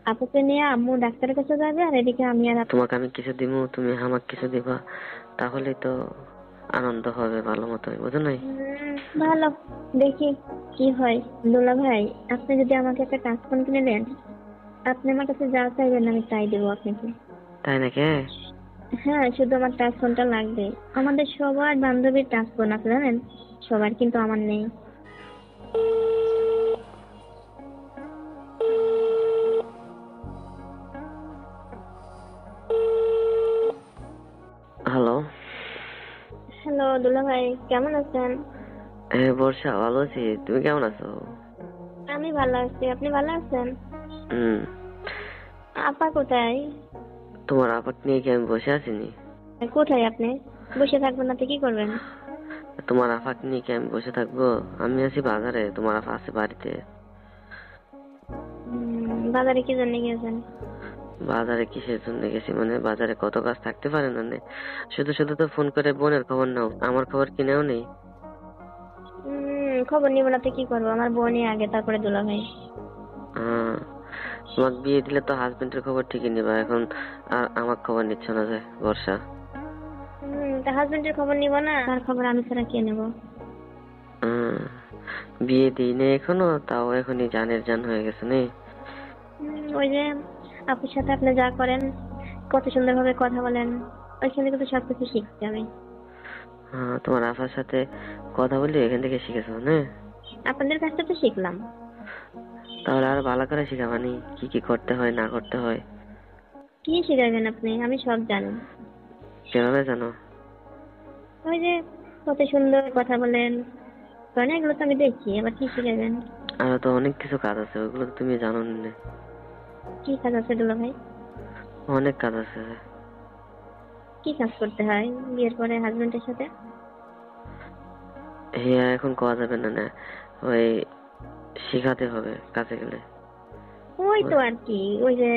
আপুকে নিয়ে আম্মু ডাক্তারের কাছে যাবে, আর এদিকে আমি আর তোমাকে আমি কিছু দিব, তুমি আমাকে কিছু দিবা, তাহলেই তো আনন্দ হবে ভালো মতোই, বুঝো নাই? ভালো, দেখি কি হয়। দুলা ভাই, আপনি যদি আমাকে একটা টাচ ফোন কিনে দেন, আপনি আমার কাছে যা চাইবেন আমি তাই দেবো আপনাকে। তাই নাকি? হ্যাঁ, শুধু আমার টাচ ফোনটা লাগবে। আমাদের সবার বান্ধবীর টাচ ফোন আছে জানেন, সবার, কিন্তু আমার নেই। হ্যালো। হ্যালো দুলা ভাই, কেমন আছেন? হ্যাঁ বর্ষা, ভালো আছি। তুমি কেমন আছো? আমি ভালো আছি, আপনি ভালো আছেন? হুম। আপা কোথায়? তোমার আপাকে নিয়ে কি আমি বসে আছিনি? কোথায় আপনি? বসে থাকবেন না তো কি করবেন? তোমার আপাকে নিয়ে কি আমি বসে থাকবো? আমি আছি বাজারে, তোমার আপা আছে বাড়িতে। বাজারে কি জন্য গিয়েছেন? বাজারে কিসের জন্য গেছি মানে, বাজারে কত কাজ থাকতে পারে না নে? শুধু শুধু তো ফোন করে বোনের খবর নাও, আমার খবর কি নেও নেই? খবর নিব না তো কি করবো, আমার বোনই আগে, তারপরে দুলা ভাই। তোমাকে বিয়ে দিলে তো হাজবেন্ডের খবর ঠিকই নিবা, এখন আর আমার খবর নিচ্ছ না যে বর্ষা। তা হাজবেন্ডের খবর নিব না, তার খবর আমি ছাড়া কে নেব? বিয়ে দিই নে এখনো, তাও এখনই জানের জান হয়ে গেছে নে। ওই যে আপুর সাথে আপনি যা করেন, কত সুন্দর ভাবে কথা বলেন, ওইখান থেকে তো সবকিছু শিখছি আমি। তোমার আপার সাথে কথা বলি এখান থেকে শিখেছো না? আপনাদের কাছ থেকে তো শিখলাম। তাহলে আর ভালো করে শিখাবানি, কি কি করতে হয় না করতে হয়। কি শিখাবেন আপনি? আমি সব জানি। কিভাবে জানো? ওই যে কত সুন্দর কথা বলেন, কারণ এগুলো তো আমি দেখি, আবার কি শিখাবেন? আরো তো অনেক কিছু কাজ আছে, ওইগুলো তো তুমি জানো না। কি কাজ আছে দুলা ভাই? অনেক কাজ আছে। কি কাজ করতে হয় বিয়ের পরে হাজবেন্ডের সাথে? হ্যাঁ, এখন কওয়া যাবে না না, ওই শিখাতে হবে কাছে গেলে। ওই তো আর কি, ওই যে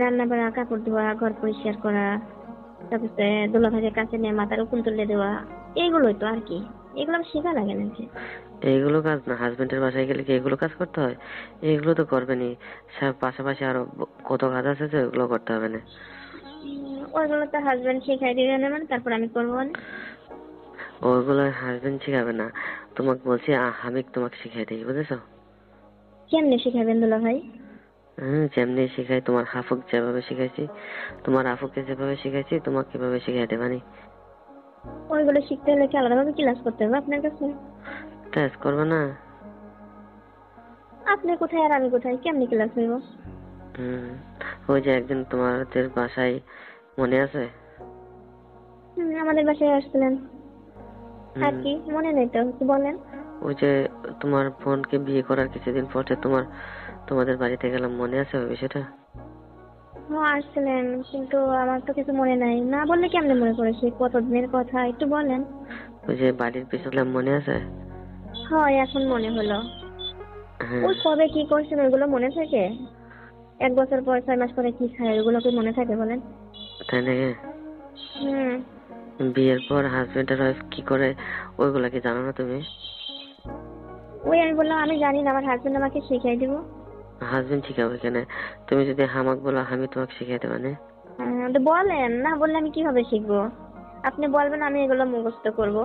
রান্না বাড়া, কাপড় ধোয়া, ঘর পরিষ্কার করা, তারপরে দুলা ভাইয়ের কাছে নিয়ে মাথার উপর তুলে দেওয়া, এইগুলোই তো আর কি। এগুলো শেখা লাগে নাকি? এইগুলো কাজ না, হাজবেন্ডের বাসায় গেলে কি এগুলো কাজ করতে হয়? এইগুলো তো করবে নি, পাশাপাশি আরো কত কাজ আছে যে ওগুলো করতে হবে না। ওইগুলো তো হাজবেন্ড শিখাই দিবে না, মানে তারপর আমি করবো মানে? ওইগুলো হাজবেন্ড শিখাবে না, তোমাকে বলছি আমি তোমাকে শিখাই দিই, বুঝেছো? কেমনে শিখাবেন দুলা ভাই? যেমনি শিখাই, তোমার হাফুক যেভাবে শিখাইছি, তোমার আফুকে যেভাবে শিখাইছি তোমাকে কিভাবে শিখাই দেবানি। ওইগুলো শিখতে হলে কি আলাদাভাবে ক্লাস করতে হবে আপনার কাছে? ক্লাস করবে না? আপনি কোথায় আর আমি কোথায়, কেমনি ক্লাস হইব? ওই যে একদিন তোমাদের বাসায় মনে আছে? আমাদের বাসায় আসছিলেন, আর কি মনে নেই তো, একটু বলেন। ওই যে তোমার বোনকে বিয়ে করার কিছুদিন পরে তোমাদের বাড়িতে গেলাম, মনে আছে ওই বিষয়টা? আসছিলেন, কিন্তু আমার তো কিছু মনে নাই। না বললে কেমনে মনে করেছি, কতদিনের কথা, একটু বলেন। ওই যে বাড়ির পিছনে মনে আছে? হয়, এখন মনে হলো। হ্যাঁ। ওই কবে কি করছেন ওইগুলো মনে থাকে? 1 বছর পর, 6 মাস পরে কি খায়, ওইগুলো কি মনে থাকে বলেন? তাই নাকি? হুম বিয়ের পর হাজবেন্ড আর ওয়াইফ কি করে ওইগুলা কি জানো না তুমি? ওই আমি বললাম আমি জানি না, আমার হাজবেন্ড আমাকে শিখাই দিব। হাজবেন্ড শিখাবে কেন? তুমি যদি হামাক বলো আমি তোমাকে শিখাই দেবো না। তো বলেন, না বললে আমি কিভাবে শিখবো? আপনি বলবেন, আমি এগুলো মুখস্থ করব।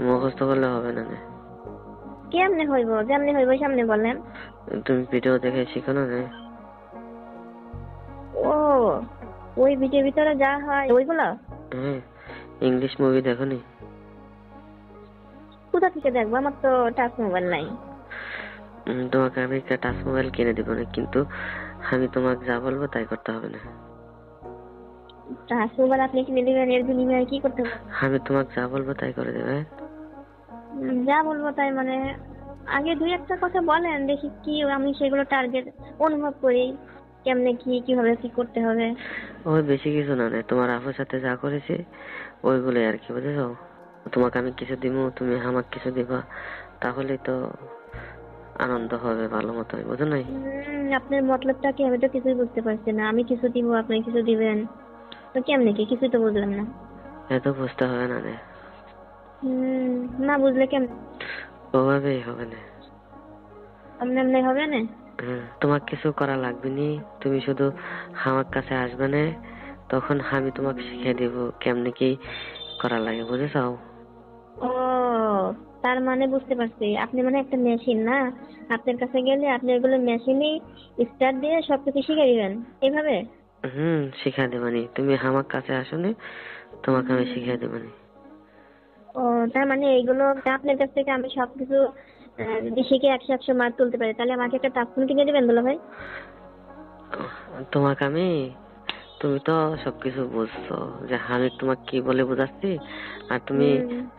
মুখস্থ করলে হবে না। কেমনে হইব? যেমনি হইব সামনে বলেন। তুমি ভিডিও দেখে শিখো না? ও, ওই ভিডিওর ভিতরে যা হয় ওইগুলো? হ্যাঁ, ইংলিশ মুভি দেখো নি? কোথা থেকে দেখবো? আমার তো টাচ মোবাইল নাই। তোমাকে আমি একটা টাচ মোবাইল কিনে দিব না, কিন্তু আমি তোমাকে যা বলবো তাই করতে হবে না। টাচ মোবাইল আপনি কিনে দিবেন, এর বিনিময়ে কি করতে হবে? আমি তোমাকে যা বলবো তাই করে দেবে। যা বলবো তাই মানে? আগে দুই একটা কথা বলেন দেখি, কি আমি সেগুলো টার্গেট অনুভব করি, কেমনে কি কিভাবে কি করতে হবে। ওই বেশি কিছু না, তোমার আপুর সাথে যা করেছি ওইগুলোই আর কি, বুঝেছো? তোমাকে আমি কিছু দিব, তুমি আমাকে কিছু দিবা, তাহলেই তো আনন্দ হবে ভালো মতো, বুঝো নাই? আপনার মতলবটা কি? আমি তো কিছুই বুঝতে পারছি না। আমি কিছু দিব, আপনি কিছু দিবেন, তো কেমনে কি? কিছুই তো বুঝলাম না। এত বুঝতে হবে না রে। না বুঝলে কেমন? ওভাবেই হবে না। এমনি এমনি হবে না? তোমার কিছু করা লাগবে নি, তুমি শুধু আমার কাছে আসবে না, তখন আমি তোমাকে শিখিয়ে দিব কেমনে কি করা লাগে, বুঝেছাও? ও, তার মানে বুঝতে পারছি, আপনি মানে একটা মেশিন না? আপনার কাছে গেলে আপনি এগুলো মেশিনই স্টার্ট দিয়ে সবকিছু শিখে দিবেন এভাবে? শিখিয়ে দেবানি, তুমি আমার কাছে আসো নি, তোমাকে আমি শিখিয়ে দেবানি। ও, তার মানে এইগুলো আপনার কাছ থেকে আমি সবকিছু যদি শিখে 100 মার্ক তুলতে পারি, তাহলে আমাকে একটা টাফফোন কিনে দিবেন দুলা ভাই? তোমাকে আমি, তুমি তো সবকিছু বুঝছো যে আমি তোমাকে কি বলে বুঝাচ্ছি, আর তুমি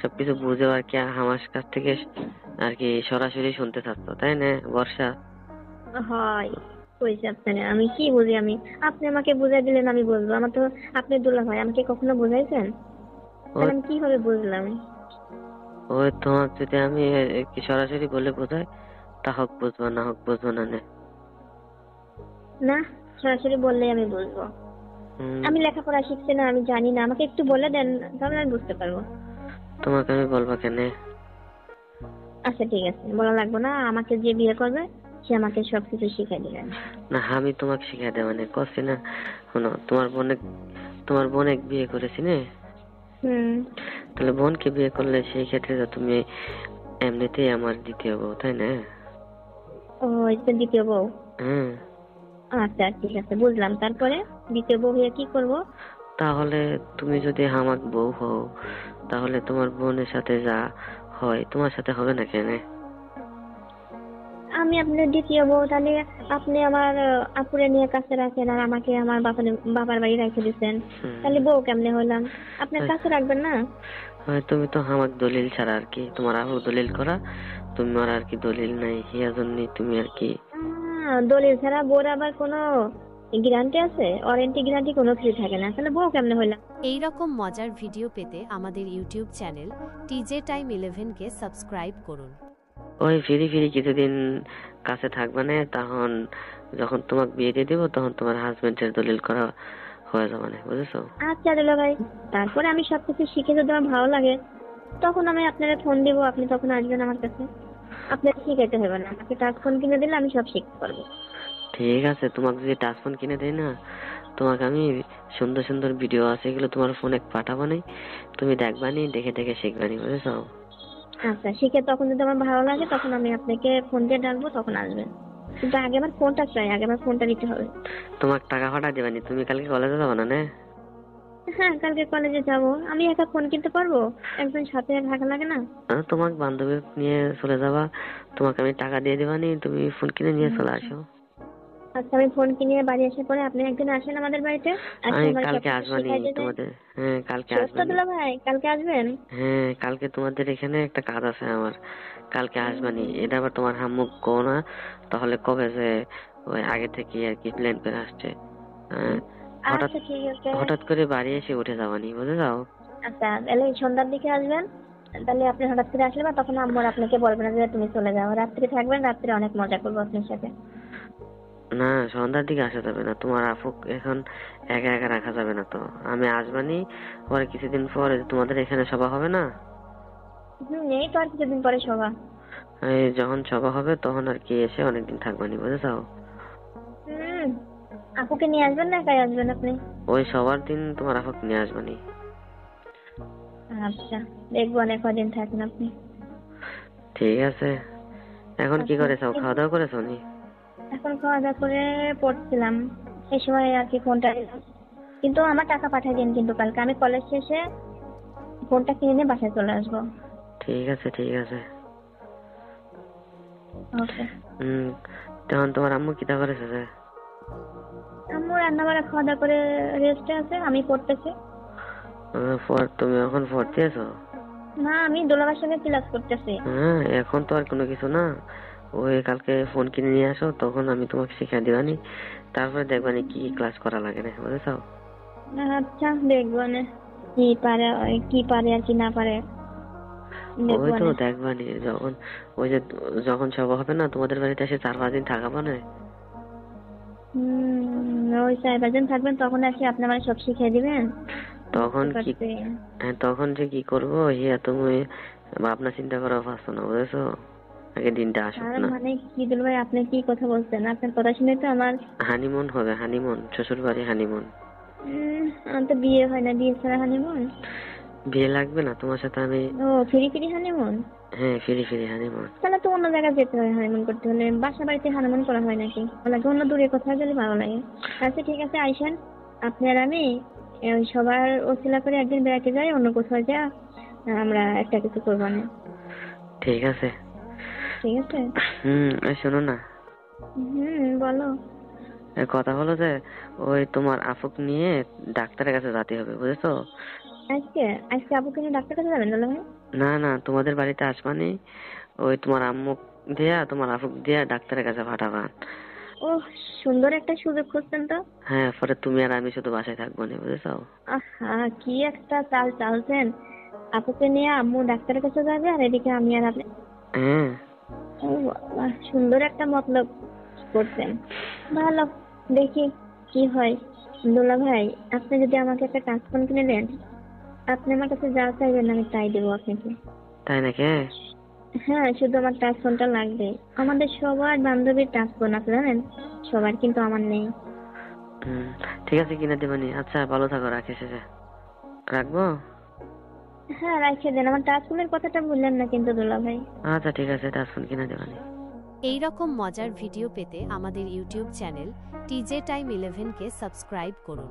সবকিছু বুঝে আর কি আমার কাছ থেকে আর কি সরাসরি শুনতে চাচ্ছ, তাই না বর্ষা? হয়, কইছে আপনারা আমি কি বুঝি? আপনি আমাকে বুঝাই দিলেন আমি বুঝবো? আমার তো আপনি দুলা ভাই, আমাকে কখনো বুঝাইছেন? তাহলে আমি কিভাবে বুঝলাম? ওই তোমার যদি আমি কি সরাসরি বলে বোঝাই, তা হোক বুঝবো, না হোক বুঝবো না নে। না, সরাসরি বললেই আমি বুঝবো। আমি লেখাপড়া শিখছি না, আমি জানি না, আমাকে একটু বলে দেন, তাহলে আমি বুঝতে পারবো। তোমাকে আমি বলবো কেন? আচ্ছা ঠিক আছে, বলা লাগবে না, আমাকে যে বিয়ে করবে সে আমাকে সবকিছু শিখাই দিবেন। না, আমি তোমাকে শিখাই দেবো না, করছি না। শোনো, তোমার বোনে বিয়ে করেছি না, তাহলে বোনকে বিয়ে করলে সেই ক্ষেত্রে তো তুমি এমনিতেই আমার দ্বিতীয় বউ, তাই না? ও, এটা দ্বিতীয় বউ? আচ্ছা ঠিক আছে, বুঝলাম। তারপরে দ্বিতীয় বউ হয়ে কি করব? তাহলে তুমি যদি আমার বউ হও, তাহলে তোমার বোনের সাথে যা হয় তোমার সাথে হবে না কেন? আমি আপনার দ্বিতীয় বউ, তাহলে আপনি আমার আপুরে নিয়ে কাছে রাখেন আর আমাকে আমার বাবার বাড়ি রেখে দিচ্ছেন, তাহলে বউ কেমনে হইলাম? আপনার কাছে রাখবেন না? তুমি তো আমার দলিল ছাড়া আর কি, তোমার আপু দলিল করা, তোমার আর কি দলিল নাই, এর জন্য তুমি আর কি। দলিল ছাড়া বউর আবার কোনো গ্যারান্টি আছে? ওয়ারেন্টি গ্যারান্টি কোনো কিছু থাকে না, তাহলে বউ কেমনে হইলাম? এই রকম মজার ভিডিও পেতে আমাদের ইউটিউব চ্যানেল টিজে টাইম 11 কে সাবস্ক্রাইব করুন। ওই ফিরি কিছুদিন কাছে থাকবে না, তখন যখন তোমাকে বিয়ে দিয়ে দেবো তখন তোমার হাজবেন্ডের দলিল করা হয়ে যাবে না, বুঝেছো? আচ্ছা দুলা ভাই, তারপরে আমি সবকিছু শিখে যদি আমার ভালো লাগে তখন আমি আপনারা ফোন দিব, আপনি তখন আসবেন আমার কাছে। আপনাকে শিখাইতে হবে না, আমাকে টাচ ফোন কিনে দিলে আমি সব শিখতে পারবো। ঠিক আছে, তোমাকে যদি টাচ ফোন কিনে দেয় না, তোমাকে আমি সুন্দর সুন্দর ভিডিও আছে, এগুলো তোমার ফোনে পাঠাবো না, তুমি দেখবানি, দেখে দেখে শিখবানি, বুঝেছো? আচ্ছা, শিখে তখন যদি আমার ভালো লাগে তখন আমি আপনাকে ফোন দিয়ে ডাকবো, তখন আসবেন। কিন্তু আগে আমার ফোনটা চাই, আগে আমার ফোনটা দিতে হবে। তোমাকে টাকা পাঠা দেবানি, তুমি কালকে কলেজে যাবো না? হ্যাঁ, কালকে কলেজে যাব। আমি একা ফোন কিনতে পারবো? একজন সাথে থাকা লাগে না? তোমাকে বান্ধবী নিয়ে চলে যাবা, তোমাকে আমি টাকা দিয়ে দেবানি, তুমি ফোন কিনে নিয়ে চলে আসো। আচ্ছা, আমি ফোন কিনে বাড়ি আসার পরে আপনি একদিন আসেন আমাদের বাড়িতে। আমি কালকে আসবানি তোমাদের। হ্যাঁ, কালকে আসবানি। দুলা ভাই, কালকে আসবেন? হ্যাঁ, কালকে তোমাদের এখানে একটা কাজ আছে আমার, কালকে আসবানি। এটা আবার তোমার হাম্মুক কো না, তাহলে কবে যে ওই আগে থেকে আর কি প্ল্যান করে আসছে। আচ্ছা ঠিক আছে, হঠাৎ করে বাড়ি এসে উঠে যাবানি, বুঝে যাও? আচ্ছা, তাহলে সন্ধ্যার দিকে আসবেন। তাহলে আপনি হঠাৎ করে আসলে বা তখন আম্মুর আপনাকে বলবেন না যে তুমি চলে যাও, রাত্রে থাকবেন, রাত্রে অনেক মজা করবো আপনার সাথে। না, সন্ধ্যার দিকে আসা যাবে না, তোমার আফুক এখন একা একা রাখা যাবে না তো। আমি আসবানি, পরে কিছুদিন পরে তোমাদের এখানে সভা হবে না? এই তো আর কিছুদিন পরে সভা। এই যখন সভা হবে তখন আর কি এসে অনেকদিন থাকবানি, বুঝেছো? আপুকে নিয়ে আসবেন না একাই আসবেন আপনি? ওই সবার দিন তোমার আফুক নিয়ে আসবানি। আচ্ছা, দেখবো অনেক কদিন থাকেন আপনি। ঠিক আছে, এখন কি করেছো? খাওয়া দাওয়া করেছো নি? এখন খাওয়া দাওয়া করে পড়ছিলাম, এই সময় আর কি ফোনটা দিলাম। কিন্তু আমার টাকা পাঠিয়ে দিন, কিন্তু কালকে আমি কলেজ শেষে ফোনটা কিনে নিয়ে বাসায় চলে আসবো। ঠিক আছে ঠিক আছে। ওকে। তখন তোমার আম্মু কিটা করেছে? আম্মু রান্না বাড়া খাওয়া দাওয়া করে রেস্টে আছে, আমি পড়তেছি। তুমি এখন পড়তে আছো? না, আমি দোলাবার সঙ্গে ক্লাস করতেছি। হ্যাঁ, এখন তো আর কোনো কিছু না, ওই কালকে ফোন কিনে নিয়ে আসো, তখন আমি তোমাকে শিখিয়ে দিবানি, তারপরে দেখবানি কি ক্লাস করা লাগে না, বুঝেছো? আচ্ছা, দেখবো না কি পারে আর কি না পারে। ওই তো দেখবানি, যখন সব হবে না তোমাদের বাড়িতে এসে 4-5 দিন থাকাবো না। ওই 4-5 দিন থাকবেন, তখন এসে আপনি আমার সব শিখিয়ে দিবেন। তখন যে কি করবো ইয়া তুমি ভাবনা চিন্তা করা পারছো না, বুঝেছো? আগে দিনটা আসুক তার না। মানে কি দুলা ভাই, আপনি কি কথা বলছেন? আপনার কথা শুনে তো আমার হানিমুন হবে, হানিমুন, শ্বশুর বাড়ি হানিমুন। আমার তো বিয়ে হয় না, বিয়ে ছাড়া হানিমুন? বিয়ে লাগবে না তোমার সাথে আমি। ও, ফিরি ফিরি হানিমুন? হ্যাঁ, ফিরি ফিরি হানিমুন। তাহলে তো অন্য জায়গায় যেতে হয় হানিমুন করতে হলে। বাসা বাড়িতে হানিমুন করা হয় নাকি? ওনাকে অন্য দূরে কোথাও গেলে ভালো লাগে। আচ্ছা ঠিক আছে, আইসেন। আপনি আর আমি ওই সবার ওসিলা করে একদিন বেড়াতে যাই, অন্য কোথাও যা আমরা একটা কিছু করবো না। ঠিক আছে। ঠিক আছে। এই শোনো না, বলো। কথা হলো যে ওই তোমার আফুক নিয়ে ডাক্তারের কাছে যেতে হবে, বুঝেছো? আজকে আজকে আপুকে নিয়ে ডাক্তার কাছে যাবেন দুলা ভাই? না না, তোমাদের বাড়িতে আসবানি, ওই তোমার আম্মু দিয়া তোমার আফুক দিয়া ডাক্তারের কাছে পাঠাবান। ও, সুন্দর একটা সুযোগ খুঁজছেন তো। হ্যাঁ, পরে তুমি আর আমি শুধু বাসায় থাকবো না, বুঝেছো? আহা, কি একটা চাল চালছেন। আপুকে নিয়ে আম্মু ডাক্তারের কাছে যাবে আর এদিকে আমি আর আপনি। হ্যাঁ। ও বাবা, সুন্দর একটা মতলব করছেন। ভালো, দেখি কি হয়। দুলা ভাই, আপনি যদি আমাকে একটা টাচ ফোন কিনে দেন, আপনি আমার কাছে যা চাইবেন আমি তাই দেবো আপনাকে। তাই নাকি? হ্যাঁ, শুধু আমার টাচ ফোনটা লাগবে। আমাদের সবার বান্ধবীর টাচ ফোন আছে জানেন, সবার, কিন্তু আমার নেই। ঠিক আছে, কিনে দেবানি। আচ্ছা, ভালো থাকো, রাখি শেষে রাখবো। হ্যাঁ, রাখে দেন। আমার টাচ ফোনের কথাটা ভুললেন না কিন্তু দুলা ভাই। আচ্ছা ঠিক আছে, টাচফোন কিনে দেবানি। এই রকম মজার ভিডিও পেতে আমাদের ইউটিউব চ্যানেল টিজে টাইম 11 কে সাবস্ক্রাইব করুন।